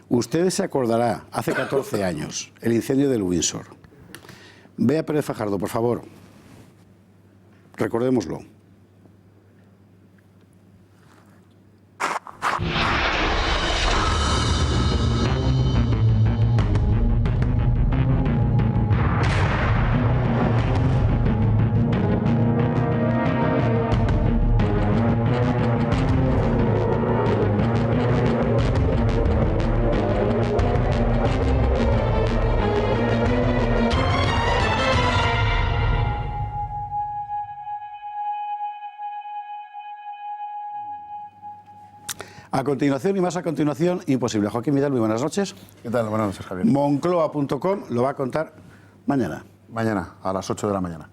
Usted se acordará, hace 14 años, el incendio del Windsor. Bea Pérez Fajardo, por favor. Recordémoslo. A continuación y más a continuación, imposible. Joaquín Vidal, muy buenas noches. ¿Qué tal? Buenas noches, Javier. Moncloa.com lo va a contar mañana. Mañana, a las 8 de la mañana.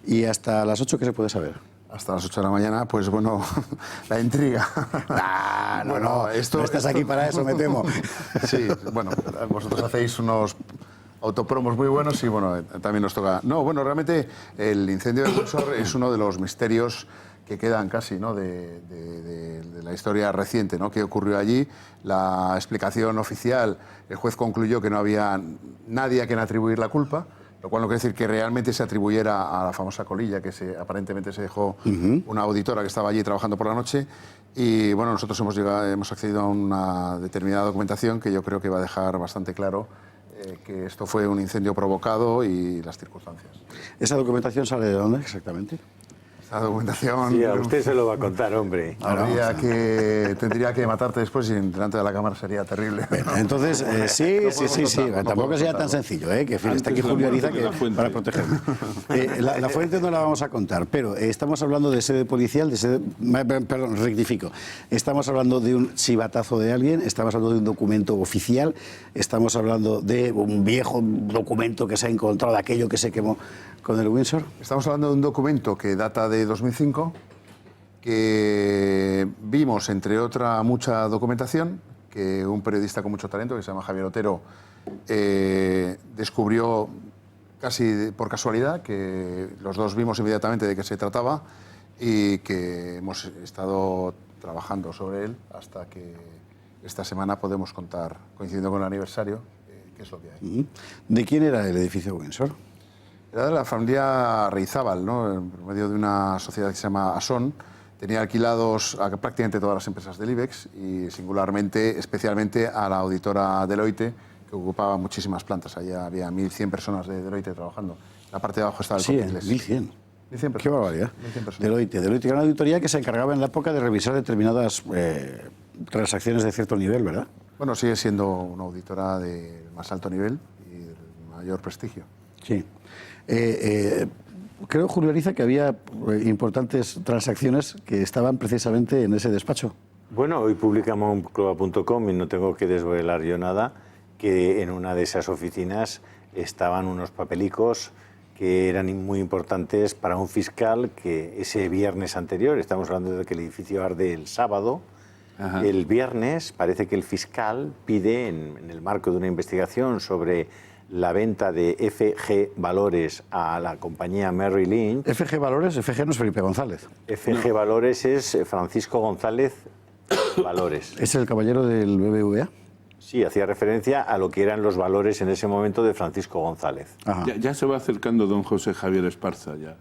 ¿Y hasta las 8 qué se puede saber? Hasta las 8 de la mañana, pues bueno, la intriga. No, estás aquí para eso, me temo. Sí, bueno, vosotros hacéis unos autopromos muy buenos y bueno, también nos toca... No, bueno, realmente el incendio de Windsor es uno de los misterios que quedan casi, ¿no?, de la historia reciente, ¿no?, que ocurrió allí. La explicación oficial, el juez concluyó que no había nadie a quien atribuir la culpa, lo cual no quiere decir que realmente se atribuyera a la famosa colilla que aparentemente se dejó una auditora que estaba allí trabajando por la noche. Y bueno, nosotros hemos accedido a una determinada documentación que yo creo que va a dejar bastante claro que esto fue un incendio provocado y las circunstancias. ¿Esa documentación sale de dónde exactamente? La documentación... Sí, a usted se lo va a contar, hombre. Tendría que matarte después y delante de la cámara sería terrible. Bueno, entonces, sí. Tampoco sería tan senclo, que en fin, está aquí Julio Ariza para protegerme. La fuente no la vamos a contar, pero estamos hablando de sede policial, perdón, rectifico. Estamos hablando de un chivatazo de alguien, estamos hablando de un documento oficial, estamos hablando de un viejo documento que se ha encontrado, de aquello que se quemó con el Windsor. Estamos hablando de un documento que data de 2005, que vimos, entre otra mucha documentación, que un periodista con mucho talento, que se llama Javier Otero, descubrió casi por casualidad, que los dos vimos inmediatamente de qué se trataba y que hemos estado trabajando sobre él hasta que esta semana podemos contar, coincidiendo con el aniversario, qué es lo que hay. ¿De quién era el edificio Windsor? Era de la familia Reizábal, ¿no?, por medio de una sociedad que se llama Ason. Tenía alquilados a prácticamente todas las empresas del IBEX y singularmente, especialmente a la auditora Deloitte, que ocupaba muchísimas plantas. Allí había 1.100 personas de Deloitte trabajando. En la parte de abajo estaba el Corte Inglés. 1.100. 1.100 Qué barbaridad. Deloitte era una auditoría que se encargaba en la época de revisar determinadas transacciones de cierto nivel, ¿verdad? Bueno, sigue siendo una auditora de más alto nivel y de mayor prestigio. Sí. Creo, Julio Ariza, que había importantes transacciones que estaban precisamente en ese despacho. Bueno, hoy publica Moncloa.com y no tengo que desvelar yo nada, que en una de esas oficinas estaban unos papelicos que eran muy importantes para un fiscal que ese viernes anterior, estamos hablando de que el edificio arde el sábado, el viernes parece que el fiscal pide, en el marco de una investigación sobre la venta de FG Valores a la compañía Merrill Lynch. FG Valores, FG no es Felipe González. FG Valores es Francisco González Valores. ¿Es el caballero del BBVA? Sí, hacía referencia a lo que eran los valores en ese momento de Francisco González. Ya se va acercando don José Javier Esparza, ya.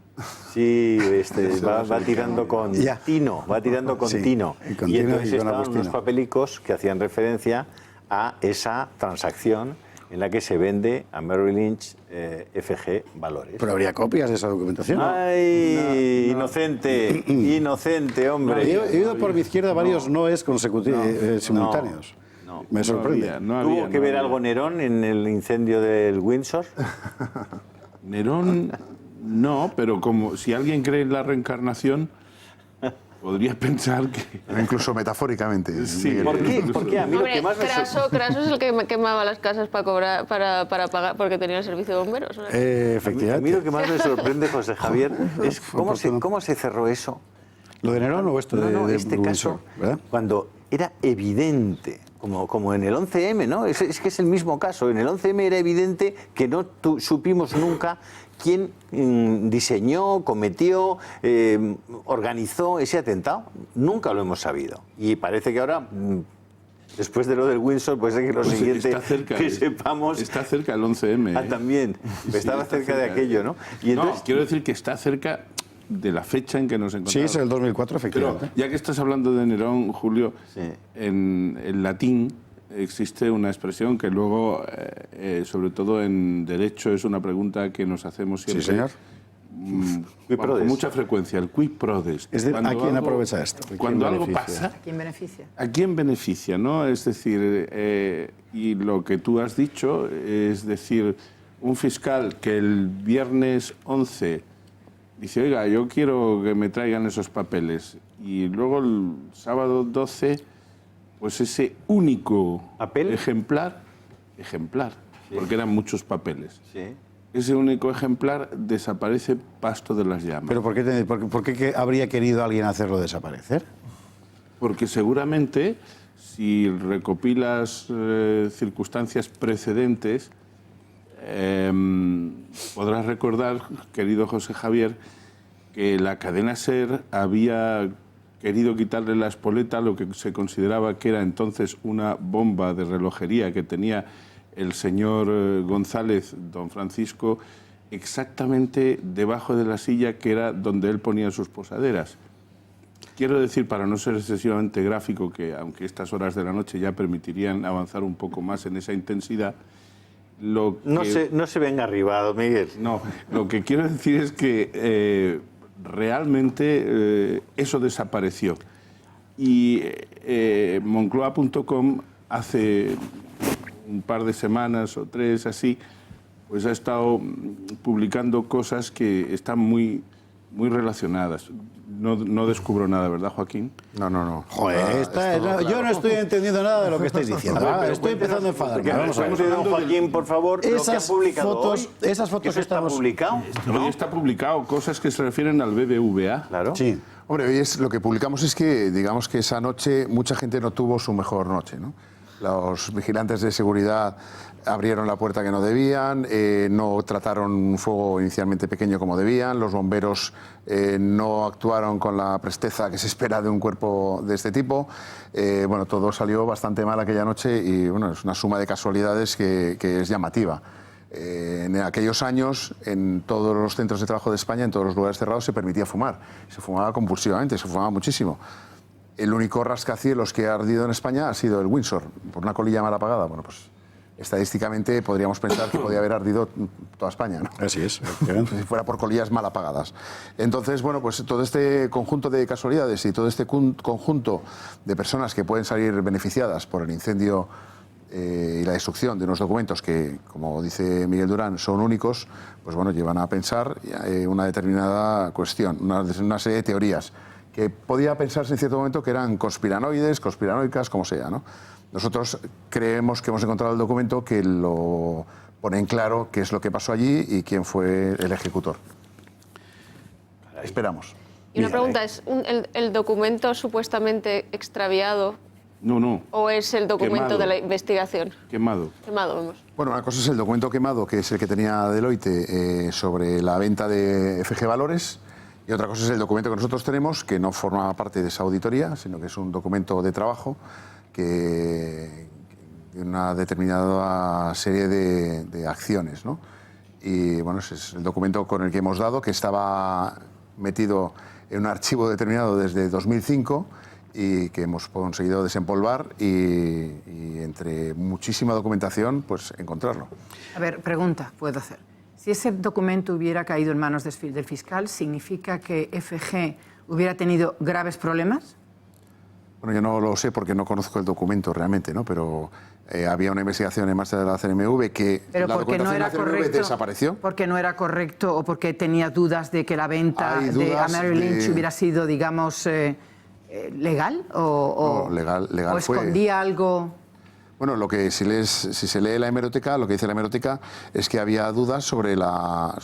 Sí, va tirando con Tino, va tirando con Tino. Y entonces estaban unos papelicos que hacían referencia a esa transacción en la que se vende a Merrill Lynch FG Valores. Pero habría copias de esa documentación. ¡Ay, inocente! Inocente, hombre. He oído por mi izquierda varios noes consecutivos, simultáneos. Me sorprende. ¿Tuvo que ver algo Nerón en el incendio del Windsor? Nerón no, pero como si alguien cree en la reencarnación, podría pensar que... Incluso metafóricamente. Sí. ¿Por qué? Porque a mí Hombre, lo que más Craso es el que me quemaba las casas para cobrar, para pagar, porque tenía el servicio de bomberos. Efectivamente. A mí lo que más me sorprende, José Javier, es cómo se cerró eso. ¿Lo de Nerón o esto No, de este Windsor, caso, ¿verdad? cuando era evidente, como en el 11M, ¿no? Es que es el mismo caso. En el 11M era evidente que no supimos nunca quién diseñó, cometió, organizó ese atentado. Nunca lo hemos sabido. Y parece que ahora Después de lo del Windsor, puede ser que lo Pues siguiente está cerca, que sepamos... Está cerca el 11M. Ah, también. Estaba está cerca de aquello, ¿no? Y entonces, No, quiero decir que está cerca de la fecha en que nos Sí, encontramos. es el 2004, Pero efectivamente. ya que estás hablando de Nerón, Julio, Sí. en el latín existe una expresión que luego, sobre todo en derecho, es una pregunta que nos hacemos siempre. Sí, señor. Quid prodest. Con mucha frecuencia, el quid prodest. Es decir, ¿a Cuando quién algo- aprovecha esto? ¿A quién Cuando algo beneficia? pasa, ¿Quién beneficia? ¿a quién beneficia? ¿No? Es decir, y lo que tú has dicho, es decir, un fiscal que el viernes 11 dice, oiga, yo quiero que me traigan esos papeles, y luego el sábado 12, pues ese único ¿Papel? ejemplar, porque eran muchos papeles, Sí. ese único ejemplar desaparece pasto de las llamas. ¿Pero por qué habría querido alguien hacerlo desaparecer? Porque seguramente, si recopilas circunstancias precedentes, podrás recordar, querido José Javier, que la cadena SER había querido quitarle la espoleta a lo que se consideraba que era entonces una bomba de relojería que tenía el señor González, don Francisco, exactamente debajo de la silla que era donde él ponía sus posaderas. Quiero decir, para no ser excesivamente gráfico, que aunque estas horas de la noche ya permitirían avanzar un poco más en esa intensidad, lo que... No se venga arribado, Miguel. No, lo que quiero decir es que realmente eso desapareció. Y Moncloa.com hace un par de semanas o 3 así, pues ha estado publicando cosas que están muy relacionadas. No descubro nada, ¿verdad, Joaquín? No. Joder, yo no estoy entendiendo nada de lo que estáis diciendo. Estoy empezando a enfadarme. Vamos a ver. Don Joaquín, por favor, lo que han Esas publicado fotos, hoy, esas fotos ¿eso que está estamos... publicado? Hoy está publicado cosas que se refieren al BBVA. Claro. Sí. Hombre, hoy lo que publicamos es que, digamos que esa noche mucha gente no tuvo su mejor noche, ¿no? Los vigilantes de seguridad abrieron la puerta que no debían, no trataron un fuego inicialmente pequeño como debían, los bomberos no actuaron con la presteza que se espera de un cuerpo de este tipo. Bueno, todo salió bastante mal aquella noche y bueno, es una suma de casualidades que es llamativa. En aquellos años, en todos los centros de trabajo de España, en todos los lugares cerrados, se permitía fumar. Se fumaba compulsivamente, se fumaba muchísimo. El único rascacielos que ha ardido en España ha sido el Windsor, por una colilla mal apagada. Bueno, pues estadísticamente podríamos pensar que podía haber ardido toda España, ¿no? Así es. Si fuera por colillas mal apagadas. Entonces, bueno, pues todo este conjunto de casualidades y todo este conjunto de personas que pueden salir beneficiadas por el incendio y la destrucción de unos documentos que, como dice Miguel Durán, son únicos, pues bueno, llevan a pensar una determinada cuestión, una serie de teorías que podía pensarse en cierto momento que eran conspiranoides, conspiranoicas, como sea, ¿no? Nosotros creemos que hemos encontrado el documento que lo pone en claro qué es lo que pasó allí y quién fue el ejecutor. Esperamos. Y una pregunta, ¿es el documento supuestamente extraviado No. o es el documento Quemado. de la investigación? Quemado. Quemado, vamos. Bueno, una cosa es el documento quemado, que es el que tenía Deloitte sobre la venta de FG Valores, y otra cosa es el documento que nosotros tenemos, que no forma parte de esa auditoría, sino que es un documento de trabajo que una determinada serie de acciones, ¿no? Y bueno, ese es el documento con el que hemos dado, que estaba metido en un archivo determinado desde 2005 y que hemos conseguido desempolvar y entre muchísima documentación, pues encontrarlo. A ver, pregunta puedo hacer. Si ese documento hubiera caído en manos del fiscal, ¿significa que FG hubiera tenido graves problemas? Bueno, yo no lo sé porque no conozco el documento realmente, ¿no? Pero había una investigación en marcha de la CNMV que Pero la porque no documentación era de la CNMV correcto, desapareció. porque no era correcto o porque tenía dudas de que la venta Hay de a dudas Merrill Lynch de- hubiera sido, digamos, legal o No, legal o fue. escondía algo. Bueno, lo que si se lee la hemeroteca, lo que dice la hemeroteca es que había dudas sobre la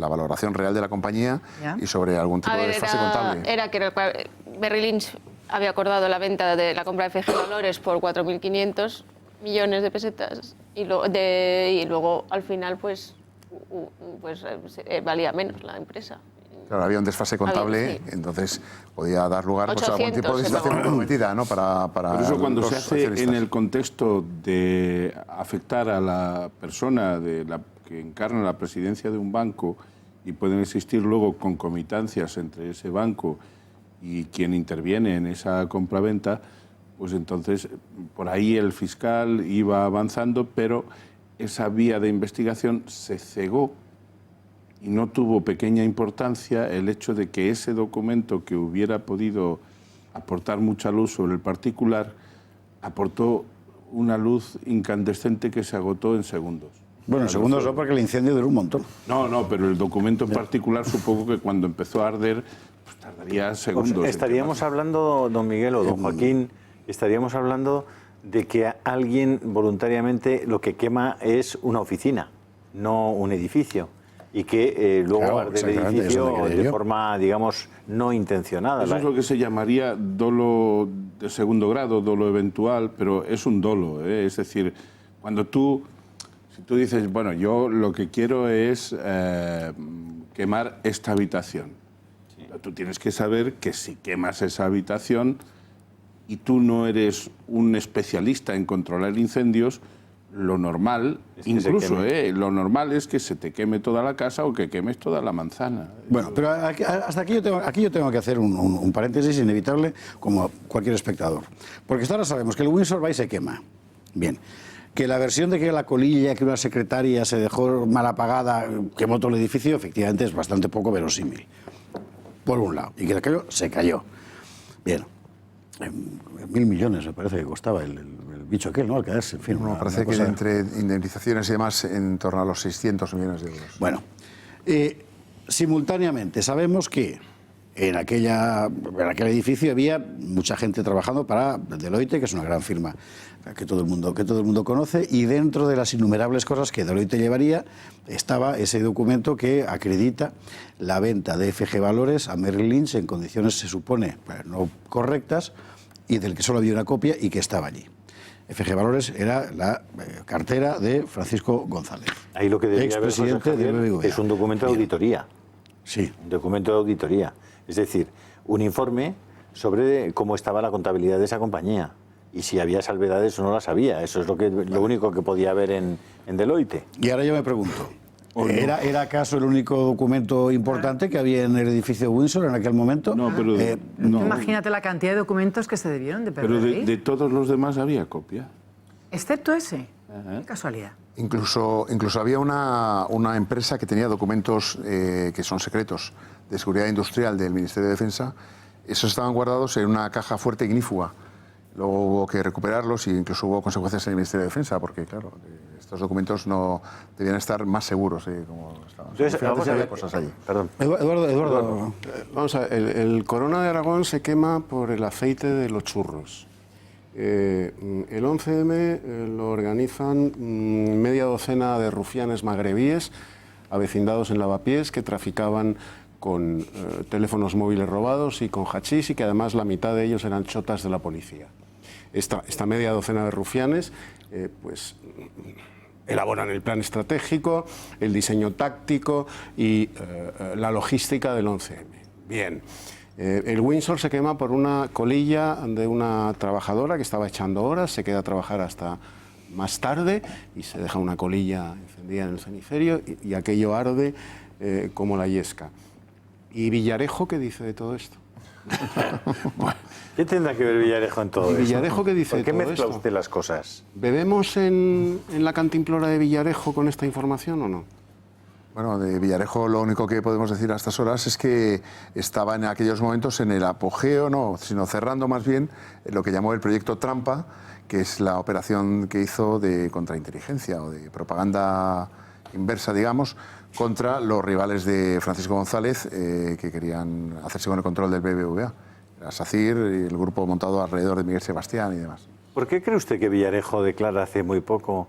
valoración real de la compañía Ya. y sobre algún tipo A de ver, desfase contable. era que Merrill Lynch había acordado la venta de la compra de FG Valores por 4.500 millones de pesetas y luego al final pues valía menos la empresa. Claro, había un desfase contable, sí. entonces podía dar lugar pues, a algún 800 tipo de situación comprometida, ¿no? Para Por eso cuando los se hace accionistas. en el contexto de afectar a la persona que encarna la presidencia de un banco y pueden existir luego concomitancias entre ese banco y quien interviene en esa compraventa, pues entonces por ahí el fiscal iba avanzando, pero esa vía de investigación se cegó y no tuvo pequeña importancia el hecho de que ese documento que hubiera podido aportar mucha luz sobre el particular aportó una luz incandescente que se agotó en segundos. Bueno, en segundos no, porque el incendio duró un montón. No, pero el documento en particular supongo que cuando empezó a arder pues tardaría segundos. Pues estaríamos hablando, don Miguel o don Joaquín, estaríamos hablando de que alguien voluntariamente lo que quema es una oficina, no un edificio. Y que luego Claro, arde el exactamente, edificio eso me quedé de yo. forma, digamos, no intencionada. Eso es lo que se llamaría dolo de segundo grado, dolo eventual, pero es un dolo, ¿eh? Es decir, cuando si tú dices, bueno, yo lo que quiero es quemar esta habitación. Sí. Tú tienes que saber que si quemas esa habitación y tú no eres un especialista en controlar incendios, lo normal, es que incluso, lo normal es que se te queme toda la casa o que quemes toda la manzana. Bueno, pero hasta aquí yo tengo que hacer un paréntesis inevitable como cualquier espectador. Porque hasta ahora sabemos que el Windsor va y se quema. Bien. Que la versión de que la colilla, que una secretaria se dejó mal apagada, quemó todo el edificio, efectivamente es bastante poco verosímil. Por un lado. Y que aquello se cayó. Bien. 1.000 millones me parece que costaba el bicho aquel, ¿no? Al caerse, en fin. No, parece que entre indemnizaciones y demás en torno a los 600 millones de euros. Bueno, simultáneamente sabemos que en aquel edificio había mucha gente trabajando para Deloitte, que es una gran firma que todo el mundo conoce, y dentro de las innumerables cosas que Deloitte llevaría estaba ese documento que acredita la venta de FG Valores a Merrill Lynch en condiciones, se supone, no correctas, y del que solo había una copia y que estaba allí. FG Valores era la cartera de Francisco González. Ahí lo que debería haber, expresidente José Javier, del BBVA. es un documento de auditoría. Sí. Un documento de auditoría. Es decir, un informe sobre cómo estaba la contabilidad de esa compañía. Y si había salvedades o no las había. Eso es lo único que podía haber en Deloitte. Y ahora yo me pregunto, ¿era acaso el único documento importante que había en el edificio Windsor en aquel momento? No, pero no. Imagínate la cantidad de documentos que se debieron de perder Pero ahí. de todos los demás había copia. Excepto ese. Qué casualidad. Incluso había una empresa que tenía documentos que son secretos de seguridad industrial del Ministerio de Defensa. Esos estaban guardados en una caja fuerte ignífuga. Luego hubo que recuperarlos e incluso hubo consecuencias en el Ministerio de Defensa, porque, claro, estos documentos no debían estar más seguros como estaban. Entonces, vamos a ver, cosas allí. Perdón. Eduardo. Vamos a ver, el Corona de Aragón se quema por el aceite de los churros. El 11M lo organizan media docena de rufianes magrebíes avecindados en Lavapiés que traficaban con teléfonos móviles robados y con hachís, y que además la mitad de ellos eran chotas de la policía. Esta media docena de rufianes pues elaboran el plan estratégico, el diseño táctico y la logística del 11M. Bien. El Windsor se quema por una colilla de una trabajadora que estaba echando horas, se queda a trabajar hasta más tarde y se deja una colilla encendida en el cenicero y aquello arde como la yesca. ¿Y Villarejo qué dice de todo esto? ¿Qué tendrá que ver Villarejo en todo esto? ¿Villarejo qué dice de todo esto? ¿Por qué mezcla usted las cosas? ¿Bebemos en la cantimplora de Villarejo con esta información o no? Bueno, de Villarejo lo único que podemos decir a estas horas es que estaba en aquellos momentos en el apogeo, sino cerrando más bien lo que llamó el proyecto Trampa, que es la operación que hizo de contrainteligencia o de propaganda inversa, digamos, contra los rivales de Francisco González que querían hacerse con el control del BBVA. Era SACIR y el grupo montado alrededor de Miguel Sebastián y demás. ¿Por qué cree usted que Villarejo declara hace muy poco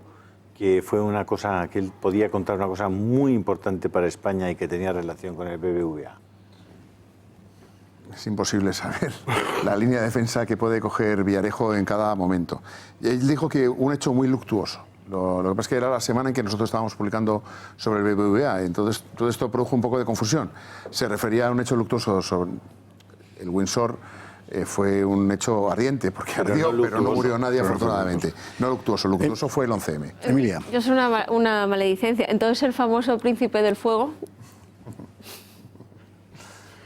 que fue una cosa, que él podía contar una cosa muy importante para España y que tenía relación con el BBVA? Es imposible saber la línea de defensa que puede coger Villarejo en cada momento. Él dijo que un hecho muy luctuoso Lo que pasa es que era la semana en que nosotros estábamos publicando sobre el BBVA, entonces todo esto produjo un poco de confusión. Se refería a un hecho luctuoso sobre el Windsor. Fue un hecho ardiente, porque ardió, pero no murió nadie, afortunadamente. No luctuoso, luctuoso fue el 11M. Emilia. Yo soy una maledicencia. Entonces, el famoso príncipe del fuego.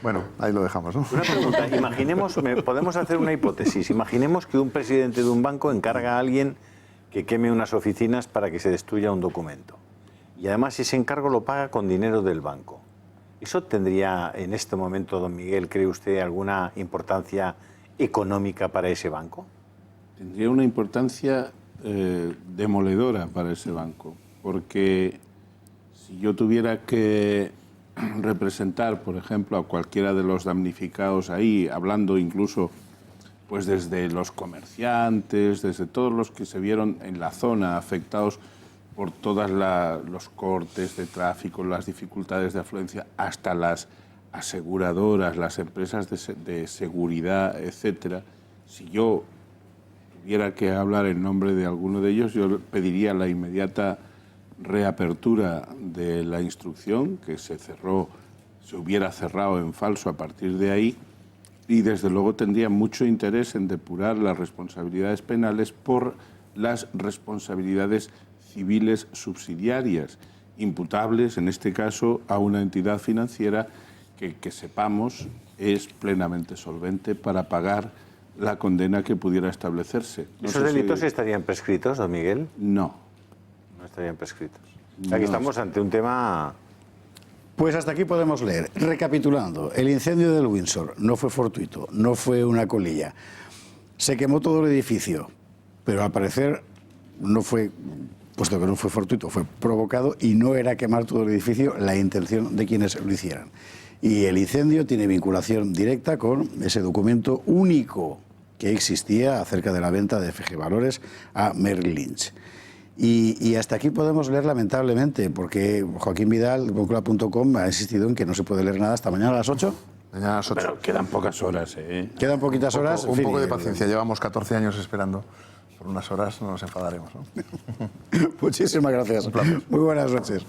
Bueno, ahí lo dejamos, ¿no? Una pregunta, imaginemos, podemos hacer una hipótesis. Imaginemos que un presidente de un banco encarga a alguien que queme unas oficinas para que se destruya un documento. Y además ese encargo lo paga con dinero del banco. ¿Eso tendría en este momento, don Miguel, cree usted, alguna importancia económica para ese banco? Tendría una importancia demoledora para ese banco, porque si yo tuviera que representar, por ejemplo, a cualquiera de los damnificados ahí, hablando incluso pues desde los comerciantes, desde todos los que se vieron en la zona afectados por todos los cortes de tráfico, las dificultades de afluencia, hasta las aseguradoras, las empresas de seguridad, etcétera. Si yo tuviera que hablar en nombre de alguno de ellos, yo pediría la inmediata reapertura de la instrucción, que se hubiera cerrado en falso a partir de ahí, y desde luego tendría mucho interés en depurar las responsabilidades penales por las responsabilidades civiles subsidiarias, imputables, en este caso, a una entidad financiera que sepamos es plenamente solvente para pagar la condena que pudiera establecerse. ¿Esos delitos estarían prescritos, don Miguel? No. No estarían prescritos. Aquí estamos ante un tema... Pues hasta aquí podemos leer. Recapitulando, el incendio del Windsor no fue fortuito, no fue una colilla. Se quemó todo el edificio, pero al parecer no fue, puesto que no fue fortuito, fue provocado y no era quemar todo el edificio la intención de quienes lo hicieran. Y el incendio tiene vinculación directa con ese documento único que existía acerca de la venta de FG Valores a Merrill Lynch. Y hasta aquí podemos leer lamentablemente, porque Joaquín Vidal, de Brújula.com, ha insistido en que no se puede leer nada hasta mañana a las 8. Mañana a las 8. Pero quedan pocas horas, ¿eh? Quedan poquitas horas. Un poco de paciencia, llevamos 14 años esperando. Por unas horas no nos enfadaremos, ¿no? Muchísimas gracias. Muy buenas noches.